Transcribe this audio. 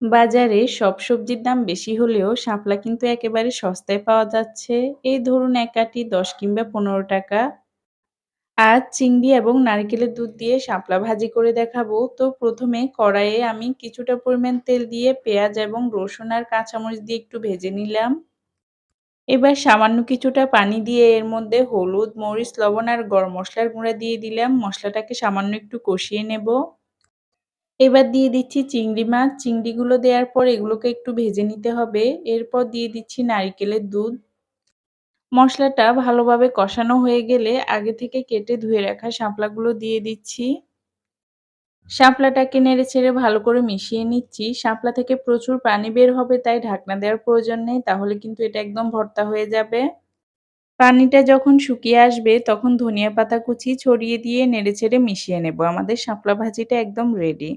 বাজারে সব সবজির দাম বেশি হলেও শাপলা কিন্তু একেবারে সস্তায় পাওয়া যাচ্ছে। এই ধরুন এক আঁটি ১০ কিংবা ১৫ টাকা। আজ চিংড়ি এবং নারকেলের দুধ দিয়ে শাপলা ভাজি করে দেখাবো। তো প্রথমে কড়াইয়ে আমি কিছুটা পরিমাণ তেল দিয়ে পেঁয়াজ এবং রসুন আর কাঁচামরিচ দিয়ে একটু ভেজে নিলাম। এবার সামান্য কিছুটা পানি দিয়ে এর মধ্যে হলুদ, মরিচ, লবণ আর গরম মসলার গুঁড়া দিয়ে দিলাম। মশলাটাকে সামান্য একটু কষিয়ে নেব। এবার দিয়ে দিচ্ছি চিংড়ি মাছ। চিংড়িগুলো দেওয়ার পর এগুলোকে একটু ভেজে নিতে হবে। এরপর দিয়ে দিচ্ছি নারিকেলের দুধ। মসলাটা ভালোভাবে কষানো হয়ে গেলে আগে থেকে কেটে ধুয়ে রাখা শাপলাগুলো দিয়ে দিচ্ছি। শাপলাটাকে নেড়েচেড়ে ভালো করে মিশিয়ে নিচ্ছি। শাপলা থেকে প্রচুর পানি বের হবে, তাই ঢাকনা দেওয়ার প্রয়োজন নেই, তাহলে কিন্তু এটা একদম ভর্তা হয়ে যাবে। পানিটা যখন শুকিয়ে আসবে তখন ধনিয়া পাতা কুচি ছড়িয়ে দিয়ে নেড়েচেড়ে মিশিয়ে নেব। আমাদের শাপলা ভাজিটা একদম রেডি।